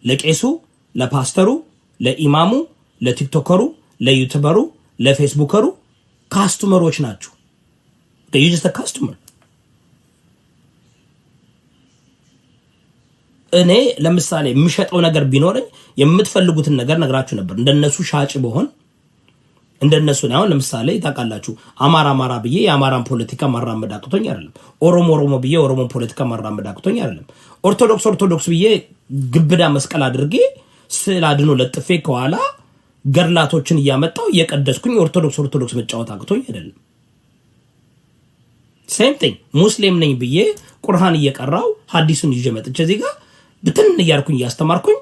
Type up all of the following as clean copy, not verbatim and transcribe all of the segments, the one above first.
ለቄሱ፣ ለፓስተሩ፣ ለኢማሙ፣ ለቲክቶከሩ፣ ለዩቲዩበሩ፣ ለፌስቡከሩ ካስተመሮች ናችሁ። you just a customer። እኔ ለምሳሌ የምሸጠው ነገር ቢኖርኝ የምትፈልጉትን ነገር ነግራችሁ ነበር። እንደነሱ ሻጭ በሆን እንደነሱ ነው። አሁን ለምሳሌ ታውቃላችሁ አማራ ብዬ የአማራን ፖለቲካ ማራመድ አቅቶኝ አይደለም። ኦሮሞ ብዬ ኦሮሞን ፖለቲካ ማራመድ አቅቶኝ አይደለም። ኦርቶዶክስ ብዬ ግብዳ መስቀል አድርጌ ስዕል አድኖ ለጥፌ ከኋላ ገርላቶችን እያመጣው እየቀደስኩኝ ኦርቶዶክስ መጫወት አቅቶኝ አይደለም። ሴም ቲንግ ሙስሊም ነኝ ብዬ ቁርአን እየቀራው ሐዲሱን ይዤ መጥቼ እዚህ ጋር ብትን እያልኩኝ እያስተማርኩኝ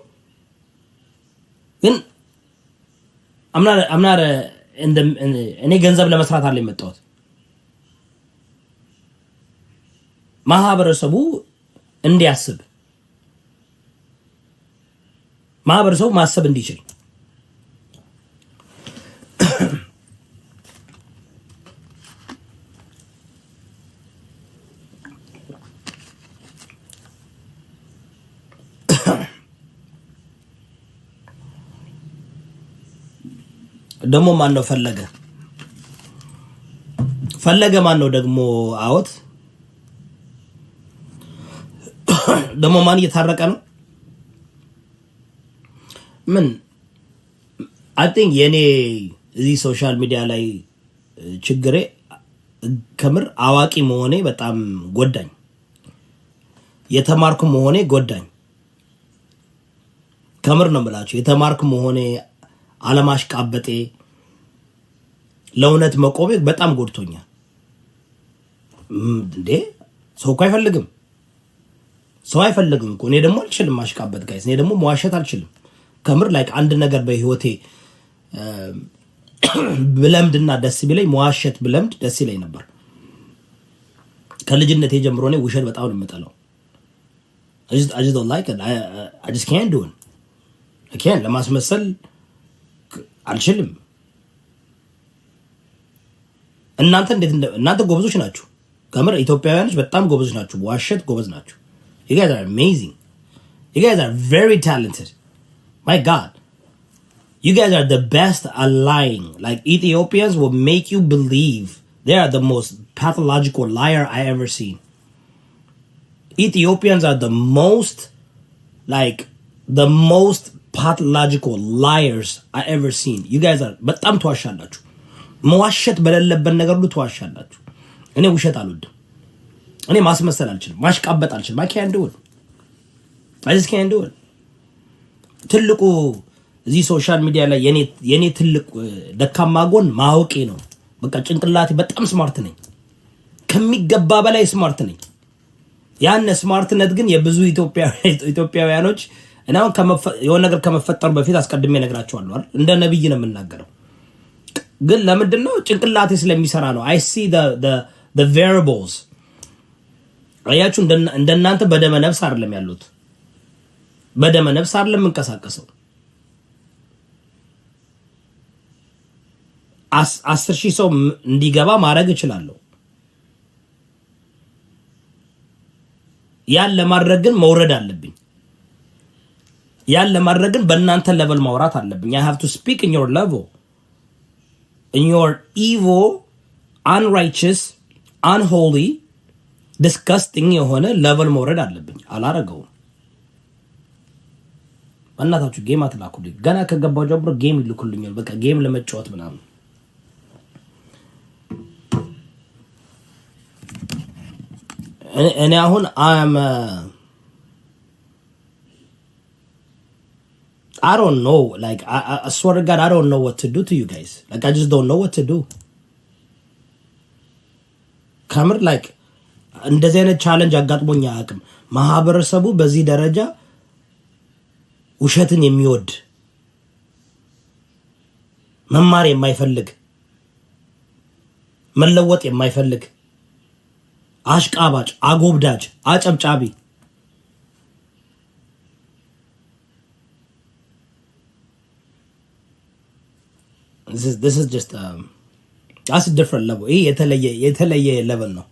ግን አምናረ እኔ ገንዘብ ለመስራት አለ የመጣሁት። ማህበረሰቡ እንዲያስብ ማህበረሰቡ ማሰብ እንዲችል ደሞ ማን ነው ፈለገ ማን ነው ደግሞ አውት ደሞ ማን እየታረቀ ነው? ምን I think የኔ እዚህ ሶሻል ሚዲያ ላይ ችግሬ ከምር አዋቂ መሆኔ በጣም ጎዳኝ። የተማርኩ መሆኔ ጎዳኝ። ከምር ነው የምላችሁ። የተማርኩ መሆኔ አለማሽቃበጤ ለእውነት መቆሜ በጣም ጎድቶኛል። እንዴ ሰው አይፈልግም እኮ። እኔ ደግሞ አልችልም ማሽቃበጥ ጋይስ። እኔ ደግሞ መዋሸት አልችልም። ከምር ላይ አንድ ነገር በህይወቴ ብለምድና ደስ ቢለኝ መዋሸት ብለምድ ደስ ይለኝ ነበር። ከልጅነቴ ጀምሮ ነው ውሸት በጣም ነው የምጠላው። I just don't like it. I just can't do it. I can't ለማስመሰል አልችልም። እናንተ ጎበዞች ናችሁ። ከምር ኢትዮጵያውያኖች በጣም ጎበዞች ናችሁ። ዋሸት ጎበዝ ናችሁ። You guys are amazing. You guys are very talented. My God. You guys are the best at lying. Like Ethiopians will make you believe they are the most pathological liar I ever seen. Ethiopians are the most pathological liars I ever seen. You guys are በጣም ተዋሻላችሁ። መዋሸት በሌለበት ነገር ሁሉ ተዋሻላችሁ። እኔ ውሸት አልወድም። እኔ ማስመሰል አልችልም። ማሽቃበጥ አልችልም። I can't do it. I just can't do it. ትልቁ እዚህ ሶሻል ሚዲያ ላይ የኔ ትልቅ ደካማ ጎን ማወቄ ነው። በቃ ጭንቅላቴ በጣም ስማርት ነኝ። ከሚገባ በላይ ስማርት ነኝ። ያን ስማርትነት ግን የብዙ ኢትዮጵያውያኖች እና የሆነ ነገር ከመፈጠሩ በፊት አስቀድሜ ነግራቸዋለሁ አይደል? እንደ ነብይ ነው የምናገረው። ግን ለምንድነው ጭንቅላቴ ስለሚሰራ ነው። I see the variables። አያችሁ እንደናንተ በደመ ነፍስ አይደለም ያሉት። በደመ ነፍስ አይደለም እንቀሳቀሰው። 10,000 ሰው እንዲገባ ማድረግ እችላለሁ። ያን ለማድረግ ግን መውረድ አለብኝ። ያን ለማድረግ ግን በእናንተ level ማውራት አለብኝ። I have to speak in your level. In your evil, unrighteous, unholy, disgusting የሆነ level መውረድ አለብኝ። አላረገውም። እናታችሁ ጌም አትላኩልኝ። ገና ከገባው ጀምሮ ጌም ይልኩልኛል። በቃ ጌም ለመጫወት ምናምን። እኔ አሁን I don't know. Like, I swear to God, I don't know what to do to you guys. Like, I just don't know what to do. ከምር like እንደዚህ አይነት ቻሌንጅ አጋጥሞኝ አያውቅም። ማህበረሰቡ በዚህ ደረጃ ውሸትን የሚወድ መማር የማይፈልግ መለወጥ የማይፈልግ አሽቃባጭ፣ አጎብዳጅ፣ አጨብጫቢ This is just that's a different level. የተለየ level ነው። I don't know. I don't know what to do to you guys. Like, I just don't know what to do. ከምር like እንደዚህ አይነት ቻሌንጅ አጋጥሞኝ አያውቅም። ማህበረሰቡ በዚህ ደረጃ ውሸትን የሚወድ መማር የማይፈልግ መለወጥ የማይፈልግ አሽቃባጭ፣ አጎብዳጅ፣ አጨብጫቢ This is just a different level. የተለየ level ነው።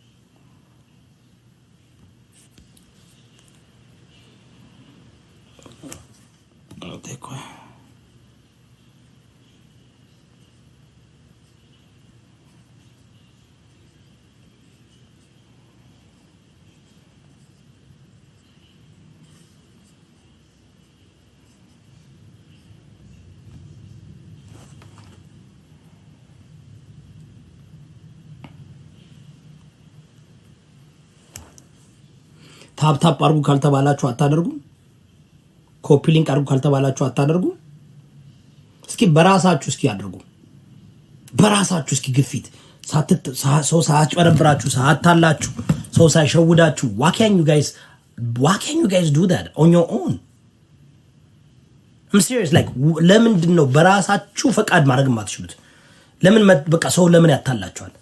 ታፕ አርጉ ካልተባላችሁ አታደርጉ። ኮፒ ሊንክ አርጉ ካልተባላችሁ አታደርጉ። እስኪ በራሳችሁ እስኪ አድርጉ። በራሳችሁ እስኪ ግፊት ሰው ሳያጭበረብራችሁ ሳታላችሁ ሰው ሳይሸውዳችሁ why can you guys do that on your own? I'm serious. like ለምንድን ነው በራሳችሁ ፈቃድ ማድረግ የማትችሉት? ለምን በቃ ሰው ለምን ያታላችኋል?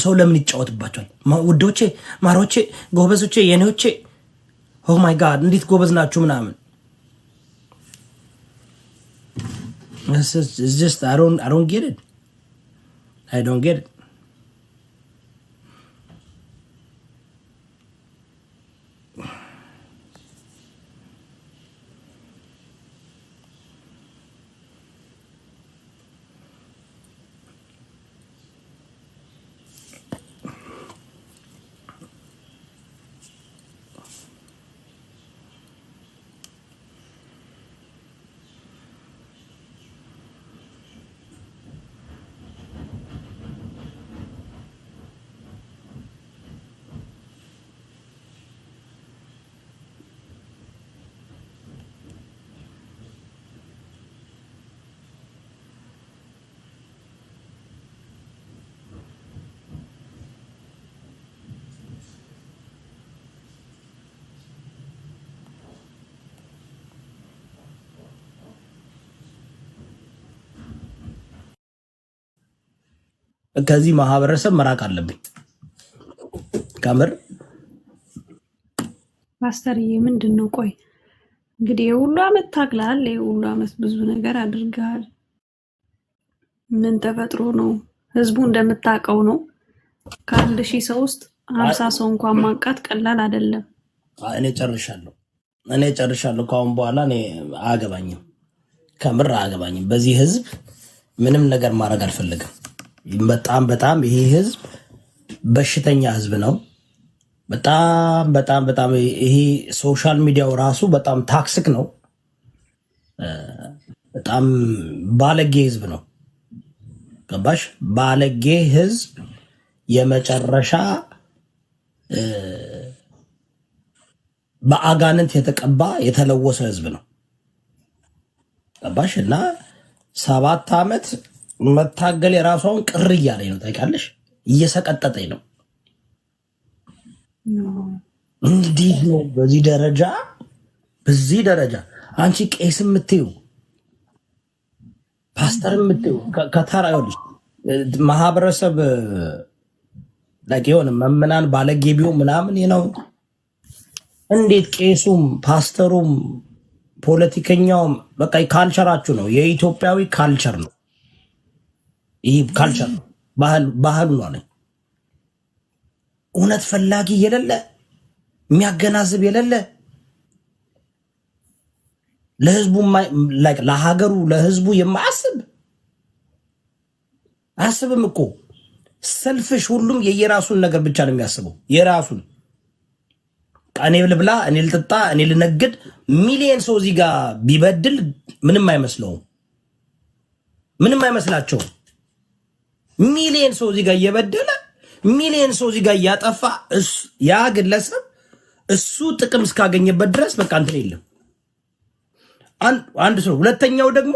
ሰው ለምን ይጫወትባችኋል? ውዶቼ፣ ማሮቼ፣ ጎበዞቼ፣ የኔዎቼ ኦ ማይ ጋድ እንዴት ጎበዝ ናችሁ ምናምን it's just I don't get it. I don't get it. ከዚህ ማህበረሰብ መራቅ አለብኝ ከምር። ፓስተርዬ ምንድን ነው? ቆይ እንግዲህ የሁሉ አመት ታግላል፣ የሁሉ አመት ብዙ ነገር አድርጋል። ምን ተፈጥሮ ነው? ህዝቡ እንደምታውቀው ነው። ከአንድ ሺህ ሰው ውስጥ 50 ሰው እንኳን ማንቃት ቀላል አይደለም። እኔ ጨርሻለሁ። ከአሁን በኋላ እኔ አያገባኝም፣ ከምር አያገባኝም። በዚህ ህዝብ ምንም ነገር ማድረግ አልፈልግም። በጣም ይሄ ህዝብ በሽተኛ ህዝብ ነው። በጣም ይሄ ሶሻል ሚዲያው ራሱ በጣም ታክሲክ ነው። በጣም ባለጌ ህዝብ ነው። ገባሽ? ባለጌ ህዝብ የመጨረሻ በአጋንንት የተቀባ የተለወሰ ህዝብ ነው። ገባሽ? እና 7 ዓመት መታገል የራሷን ቅር እያለኝ ነው። ታውቂያለሽ? እየሰቀጠጠኝ ነው። እንዴት ነው በዚህ ደረጃ አንቺ ቄስ የምትይው ፓስተር የምትይው ከተራ ይኸውልሽ ማህበረሰብ ላይ የሆነ መምናን ባለጌ ቢሆን ምናምን ነው። እንዴት ቄሱም ፓስተሩም ፖለቲከኛውም በቃ ካልቸራችሁ ነው። የኢትዮጵያዊ ካልቸር ነው። ይህ ካልቸር ነው፣ ባህሉ ነው አለኝ። እውነት ፈላጊ የሌለ የሚያገናዝብ የሌለ ለህዝቡ ለሀገሩ ለህዝቡ የማያስብ አያስብም እኮ ሰልፍሽ። ሁሉም የየራሱን ነገር ብቻ ነው የሚያስበው፣ የራሱን እኔ ልብላ፣ እኔ ልጠጣ፣ እኔ ልነግድ። ሚሊየን ሰው እዚህ ጋር ቢበድል ምንም አይመስለውም፣ ምንም አይመስላቸውም። ሚሊየን ሰው እዚህ ጋር እየበደለ ሚሊየን ሰው እዚህ ጋር እያጠፋ ያ ግለሰብ እሱ ጥቅም እስካገኘበት ድረስ በቃ እንትን የለም። አንድ ሰው ሁለተኛው ደግሞ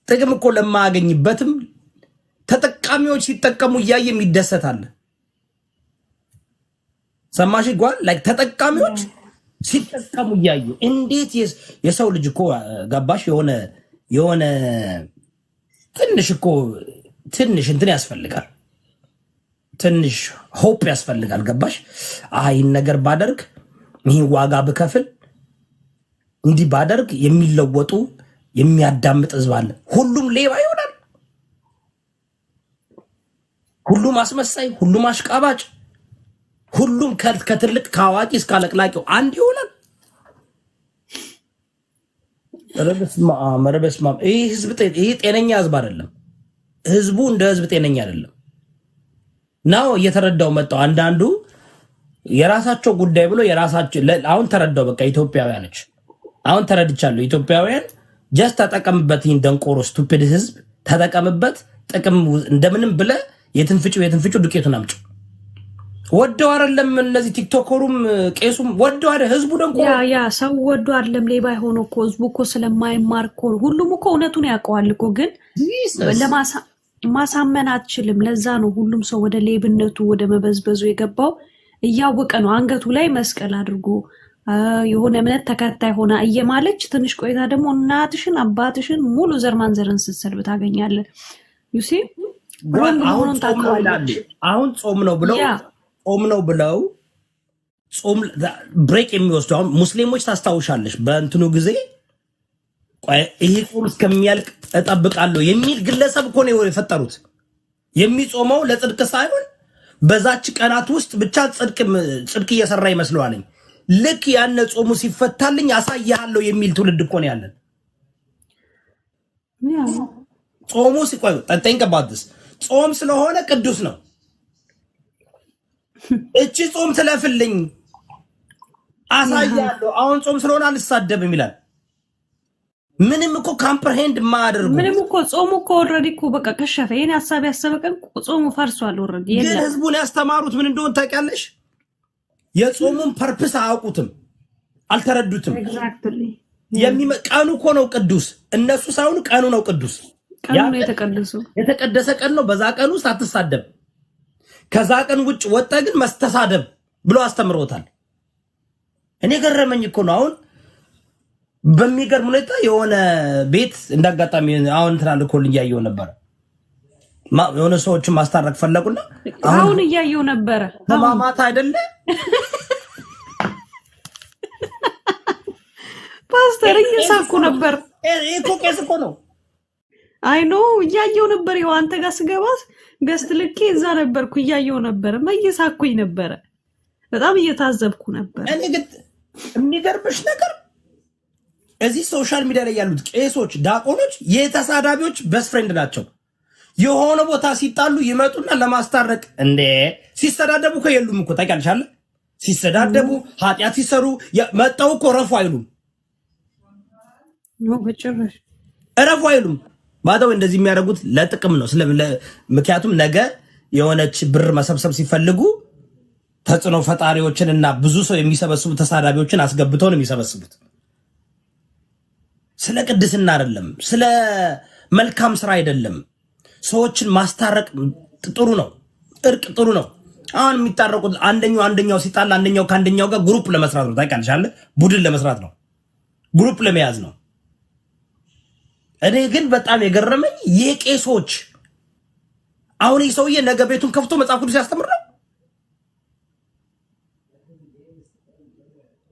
ጥቅም እኮ ለማያገኝበትም ተጠቃሚዎች ሲጠቀሙ እያየ ይደሰታል። ሰማሽ ጓል ላይ ተጠቃሚዎች ሲጠቀሙ እያዩ እንዴት የሰው ልጅ እኮ ገባሽ የሆነ ትንሽ እንትን ያስፈልጋል፣ ትንሽ ሆፕ ያስፈልጋል። ገባሽ? ይህን ነገር ባደርግ፣ ይህን ዋጋ ብከፍል፣ እንዲህ ባደርግ የሚለወጡ የሚያዳምጥ ህዝብ አለ። ሁሉም ሌባ ይሆናል፣ ሁሉም አስመሳይ፣ ሁሉም አሽቃባጭ፣ ሁሉም ከትልቅ ከአዋቂ እስከ አለቅላቂው አንድ ይሆናል። ረበስማ ይሄ ጤነኛ ህዝብ አይደለም። ህዝቡ እንደ ህዝብ ጤነኛ አይደለም ነው እየተረዳው መጣው። አንዳንዱ የራሳቸው ጉዳይ ብሎ የራሳቸው አሁን ተረዳው። በቃ ኢትዮጵያውያኖች አሁን ተረድቻለሁ። ኢትዮጵያውያን ጀስት ተጠቀምበት። ይህን ደንቆሮ ስቱፒድ ህዝብ ተጠቀምበት። ጥቅም እንደምንም ብለ የትንፍጩ ዱቄቱን አምጪ። ወደው አይደለም እነዚህ ቲክቶከሩም ቄሱም ወደው አይደል? ህዝቡ ደንቆሮ ያ ሰው ወደው አይደለም። ሌባ ሆኖ እኮ ህዝቡ እኮ ስለማይማር እኮ ሁሉም እኮ እውነቱን ያውቀዋል እኮ ግን ማሳመን አትችልም። ለዛ ነው ሁሉም ሰው ወደ ሌብነቱ ወደ መበዝበዙ የገባው። እያወቀ ነው አንገቱ ላይ መስቀል አድርጎ የሆነ እምነት ተከታይ ሆና እየማለች ትንሽ ቆይታ ደግሞ እናትሽን አባትሽን ሙሉ ዘር ማንዘርን ስትሰድብ ታገኛለህ። ዩሲ አሁን ጾም ነው ብለው ጾም ብሬክ የሚወስዱ አሁን ሙስሊሞች ታስታውሻለሽ፣ በእንትኑ ጊዜ ይሄ ጾም እስከሚያልቅ እጠብቃለሁ የሚል ግለሰብ እኮ ነው የፈጠሩት። የሚጾመው ለጽድቅ ሳይሆን በዛች ቀናት ውስጥ ብቻ ጽድቅ እየሰራ ይመስለዋል። ልክ ያነ ጾሙ ሲፈታልኝ ያሳያለሁ የሚል ትውልድ እኮ ነው ያለን። ጾሙ ሲቆይ ጠንቀባድስ ጾም ስለሆነ ቅዱስ ነው። እቺ ጾም ትለፍልኝ አሳያለሁ። አሁን ጾም ስለሆነ አልሳደብም ይላል። ምንም እኮ ካምፕሬንድ ማያደርጉ ምንም እኮ ጾሙ እኮ ኦልሬዲ እኮ በቃ ከሸፈ። የኔ ሐሳብ ያሰበቀን ጾሙ ፈርሷል ኦልሬዲ። ግን ህዝቡን ያስተማሩት ምን እንደሆነ ታውቂያለሽ? የጾሙን ፐርፕስ አያውቁትም፣ አልተረዱትም። ኤግዛክትሊ ቀኑ እኮ ነው ቅዱስ። እነሱ ሳይሆኑ ቀኑ ነው ቅዱስ። ቀኑ ነው የተቀደሰ ቀን ነው። በዛ ቀን ውስጥ አትሳደብ፣ ከዛ ቀን ውጭ ወጣ ግን መስተሳደብ ብሎ አስተምሮታል። እኔ ገረመኝ እኮ ነው። አሁን በሚገርም ሁኔታ የሆነ ቤት እንዳጋጣሚ አሁን ትናንት ኮል እያየሁ ነበር። የሆነ ሰዎችን ማስታረቅ ፈለጉና አሁን እያየሁ ነበረ። ተማማት አይደለ ፓስተር እየሳኩ ነበር። እኮ ቄስ እኮ ነው። አይ ኖ እያየሁ ነበር። ይኸው አንተ ጋር ስገባ ገስት ልኬ እዛ ነበርኩ እያየሁ ነበር። እየሳኩኝ ነበረ። በጣም እየታዘብኩ ነበር። እኔ ግን የሚገርምሽ ነገር እዚህ ሶሻል ሚዲያ ላይ ያሉት ቄሶች፣ ዲያቆኖች የተሳዳቢዎች በስት ፍሬንድ ናቸው። የሆነ ቦታ ሲጣሉ ይመጡና ለማስታረቅ እንዴ ሲሰዳደቡ እኮ የሉም እኮ ታውቂያለሽ አይደል? ሲሰዳደቡ ኃጢአት ሲሰሩ መጣው እኮ ረፉ አይሉም። ረፉ አይሉም። ባዳው እንደዚህ የሚያደርጉት ለጥቅም ነው። ምክንያቱም ነገ የሆነች ብር መሰብሰብ ሲፈልጉ ተጽዕኖ ፈጣሪዎችን እና ብዙ ሰው የሚሰበስቡ ተሳዳቢዎችን አስገብተው ነው የሚሰበስቡት። ስለ ቅድስና አይደለም፣ ስለ መልካም ስራ አይደለም። ሰዎችን ማስታረቅ ጥሩ ነው፣ እርቅ ጥሩ ነው። አሁን የሚታረቁት አንደኛው ሲጣላ አንደኛው ከአንደኛው ጋር ግሩፕ ለመስራት ነው። ታውቂያለሽ አይደል? ቡድን ለመስራት ነው፣ ግሩፕ ለመያዝ ነው። እኔ ግን በጣም የገረመኝ የቄሶች አሁን ይህ ሰውዬ ነገ ቤቱን ከፍቶ መጽሐፍ ቅዱስ ያስተምር ነው።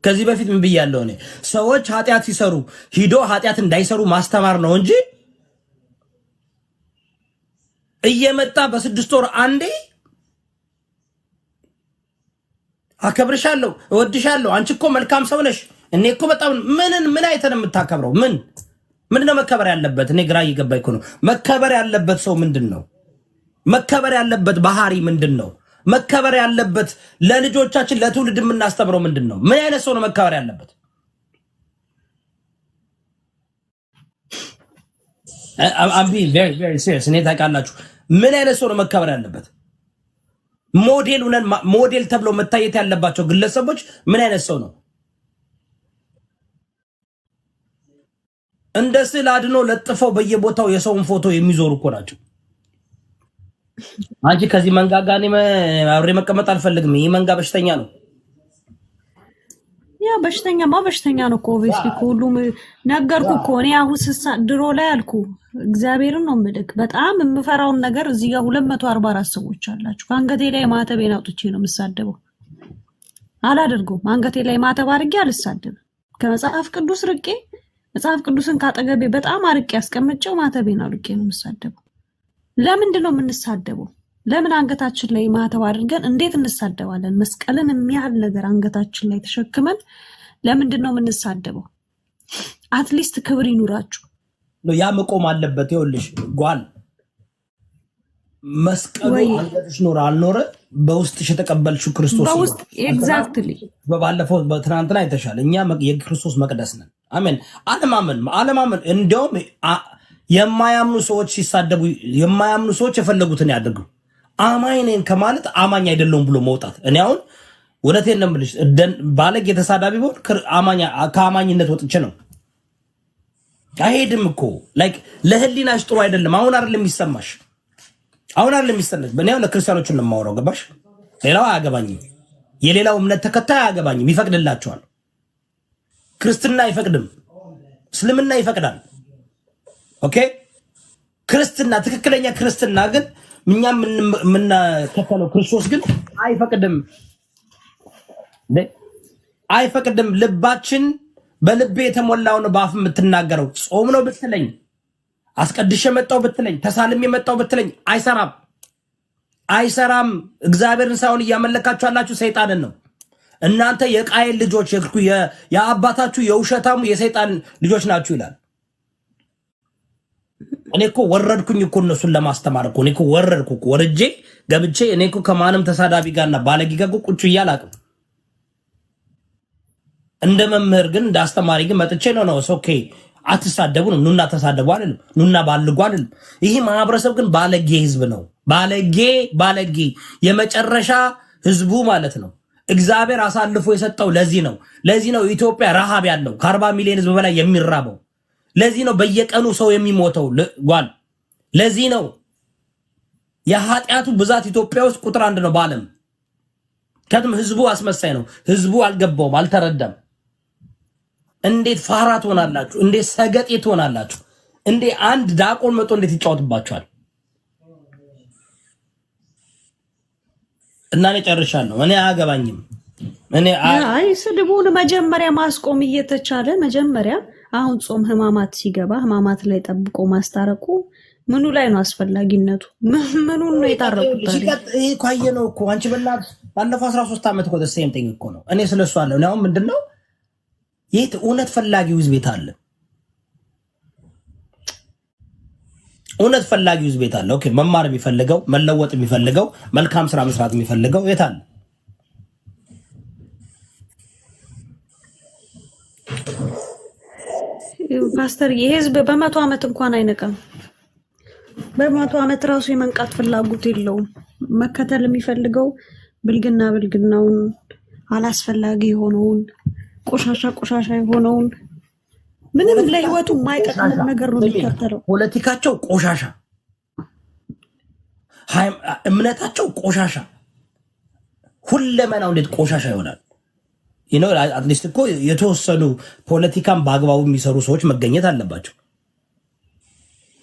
ከዚህ በፊት ምን ብያለሁ እኔ? ሰዎች ኃጢአት ሲሰሩ ሂዶ ኃጢአት እንዳይሰሩ ማስተማር ነው እንጂ እየመጣ በ6 ወር አንዴ አከብርሻለሁ፣ እወድሻለሁ፣ አንቺ እኮ መልካም ሰው ነሽ፣ እኔ እኮ በጣም ምን አይተን የምታከብረው ምንድነው መከበር ያለበት? እኔ ግራ እየገባኝ እኮ ነው። መከበር ያለበት ሰው ምንድነው? መከበር ያለበት ባህሪ ምንድነው? መከበር ያለበት ለልጆቻችን ለትውልድ የምናስተምረው ምንድነው? ምን አይነት ሰው ነው መከበር ያለበት? I'm being very very serious። እኔ ታውቃላችሁ ምን አይነት ሰው ነው መከበር ያለበት? ሞዴል ተብለው መታየት ያለባቸው ግለሰቦች ምን አይነት ሰው ነው? እንደ ስዕል አድኖ ለጥፈው በየቦታው የሰውን ፎቶ የሚዞሩ እኮ ናቸው። አንቺ ከዚህ መንጋ ጋር አብሬ መቀመጥ አልፈልግም። ይሄ መንጋ በሽተኛ ነው። ያ በሽተኛ ነው እኮ ኦብቪስሊ ሁሉም ነገርኩ እኮ እኔ አሁን ድሮ ላይ አልኩ እግዚአብሔርን ነው የምልክ። በጣም የምፈራውን ነገር እዚህ ጋር 244 ሰዎች አላችሁ። አንገቴ ላይ ማተቤን አውጥቼ ነው የምሳደበው። አላደርገውም። አንገቴ ላይ ማተብ አድርጌ አልሳደብም። ከመጽሐፍ ቅዱስ ርቄ መጽሐፍ ቅዱስን ካጠገቤ በጣም አርቄ ያስቀምጨው ማተቤን አውልቄ ነው የምሳደበው። ለምንድን ነው የምንሳደበው? ለምን አንገታችን ላይ ማተብ አድርገን እንዴት እንሳደባለን? መስቀልን የሚያህል ነገር አንገታችን ላይ ተሸክመን ለምንድን ነው የምንሳደበው? አትሊስት ክብር ይኑራችሁ። ያ መቆም አለበት። ይኸውልሽ ጓል መስቀሉ አንገትሽ ኖረ አልኖረ በውስጥሽ የተቀበልሽው ክርስቶስ ነው። በውስጥ ኤግዛክትሊ በባለፈው በትናንትና አይተሻል። እኛ የክርስቶስ መቅደስ ነን። አሜን። አለማመን እንደውም የማያምኑ ሰዎች ሲሳደቡ የማያምኑ ሰዎች የፈለጉትን ያድርጉ። አማኝ ነኝ ከማለት አማኝ አይደለሁም ብሎ መውጣት። እኔ አሁን እውነቴን ነው የምልሽ፣ ባለጌ የተሳዳቢ ቢሆን ከአማኝነት ወጥቼ ነው። አይሄድም እኮ ላይክ ለህሊናሽ ጥሩ አይደለም። አሁን አይደለም የሚሰማሽ በእኔ ለክርስቲያኖቹን ነው የማወራው። ገባሽ? ሌላው አያገባኝም። የሌላው እምነት ተከታይ አያገባኝም። ይፈቅድላቸዋል። ክርስትና አይፈቅድም፣ እስልምና ይፈቅዳል። ኦኬ ክርስትና ትክክለኛ ክርስትና ግን እኛ የምንከተለው ክርስቶስ ግን አይፈቅድም። ልባችን በልቤ የተሞላውን በአፍ የምትናገረው ጾም ነው ብትለኝ፣ አስቀድሼ መጣው ብትለኝ፣ ተሳልሜ መጣው ብትለኝ አይሰራም። እግዚአብሔርን ሳይሆን እያመለካችሁ ያላችሁ ሰይጣንን ነው። እናንተ የቃየል ልጆች የአባታችሁ የውሸታሙ የሰይጣን ልጆች ናችሁ ይላል። እኔ እኮ ወረድኩኝ እኮ እነሱን ለማስተማር እኮ እኔ እኮ ወረድኩ እኮ ወርጄ ገብቼ እኔ እኮ ከማንም ተሳዳቢ ጋርና ባለጌ ጋር ቁጭ እያላቅም እንደ መምህር ግን እንደ አስተማሪ ግን መጥቼ ነው ኦኬ አትሳደቡ ነው ኑና ተሳደቡ አይደለም ኑና ባልጉ አይደለም። ይሄ ማህበረሰብ ግን ባለጌ ህዝብ ነው። ባለጌ የመጨረሻ ህዝቡ ማለት ነው። እግዚአብሔር አሳልፎ የሰጠው ለዚህ ነው ኢትዮጵያ ረሃብ ያለው ከ40 ሚሊዮን ህዝብ በላይ የሚራበው። ለዚህ ነው በየቀኑ ሰው የሚሞተው ጓል። ለዚህ ነው የኃጢአቱ ብዛት ኢትዮጵያ ውስጥ ቁጥር 1 ነው በዓለም። ከትም ህዝቡ አስመሳይ ነው። ህዝቡ አልገባውም፣ አልተረዳም። እንዴት ፋራ ትሆናላችሁ? እንዴት ሰገጤ ትሆናላችሁ? እንዴ አንድ ዳቆን መጥቶ እንዴት ይጫወትባችኋል? እና እኔ ጨርሻለሁ። እኔ አያገባኝም። አይ ስድቡን መጀመሪያ ማስቆም እየተቻለ መጀመሪያ አሁን ጾም ህማማት ሲገባ ህማማት ላይ ጠብቆ ማስታረቁ ምኑ ላይ ነው አስፈላጊነቱ? ምኑን ነው የታረቁት? ይሄ ኳየ ነው እኮ አንቺ በላት ባለፈው 13 ዓመት እኮ ደስ ጤኝ እኮ ነው። እኔ ስለሱ አለው ነው ምንድነው የት እውነት ፈላጊው ህዝብ ቤት አለ። እውነት ፈላጊው ህዝብ ቤት አለ። ኦኬ መማር የሚፈልገው መለወጥ የሚፈልገው መልካም ስራ መስራት የሚፈልገው የት አለ? ፓስተር የህዝብ በ100 ዓመት እንኳን አይነቃም። በ100 ዓመት ራሱ የመንቃት ፍላጎት የለውም። መከተል የሚፈልገው ብልግናውን አላስፈላጊ የሆነውን ቆሻሻ የሆነውን ምንም ለህይወቱ የማይጠቅም ነገር ነው የሚከተለው። ፖለቲካቸው ቆሻሻ፣ እምነታቸው ቆሻሻ፣ ሁለመናው እንዴት ቆሻሻ ይሆናል? አትሊስት እኮ የተወሰኑ ፖለቲካን በአግባቡ የሚሰሩ ሰዎች መገኘት አለባቸው።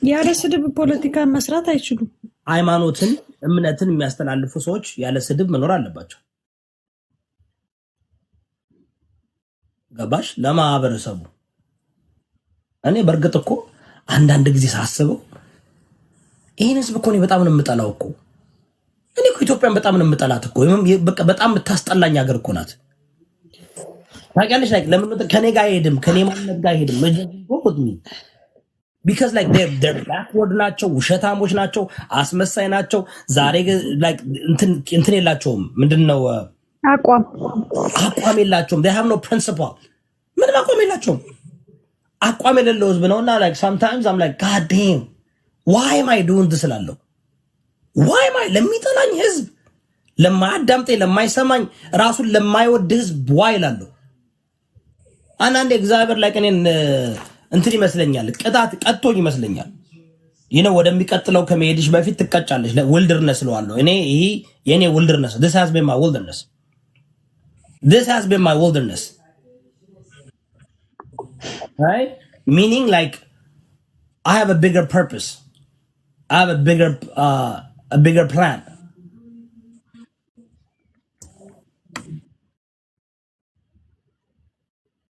ያለ ስድብ ፖለቲካን መስራት አይችሉም። ሃይማኖትን እምነትን የሚያስተላልፉ ሰዎች ያለ ስድብ መኖር አለባቸው። ገባሽ? ለማህበረሰቡ እኔ በእርግጥ እኮ አንዳንድ ጊዜ ሳስበው ይህን ህዝብ እኮ እኔ በጣም ነው የምጠላው እኮ። እኔ እኮ ኢትዮጵያን በጣም ነው የምጠላት እኮ። በጣም የምታስጠላኝ ሀገር እኮ ናት። ታውቂያለሽ? ላይክ ለምን ከኔ ጋር አይሄድም? ከኔ ማንነት ጋር አይሄድም። ቢካዝ ላይክ they're backward ናቸው፣ ውሸታሞች ናቸው፣ አስመሳይ ናቸው። ዛሬ ላይክ እንትን የላቸውም። ምንድነው አቋም የላቸውም። they have no principle። ምንም አቋም የላቸውም። አቋም የሌለው ህዝብ ነውና like sometimes I'm like god damn why am I doing this እላለሁ። why am I ለሚጠላኝ ህዝብ፣ ለማያዳምጠኝ፣ ለማይሰማኝ፣ ራሱን ለማይወድ ህዝብ why እላለሁ። አንዳንዴ እግዚአብሔር ላይ እኔን እንትን ይመስለኛል፣ ቀጥቶኝ ይመስለኛል። ወደሚቀጥለው ከመሄድሽ በፊት ትቀጫለሽ። ዊልደርነስ ስለዋለሁ እኔ ይሄ የኔ ዊልደርነስ this has been my wilderness right, meaning like I have a bigger purpose, I have a bigger plan.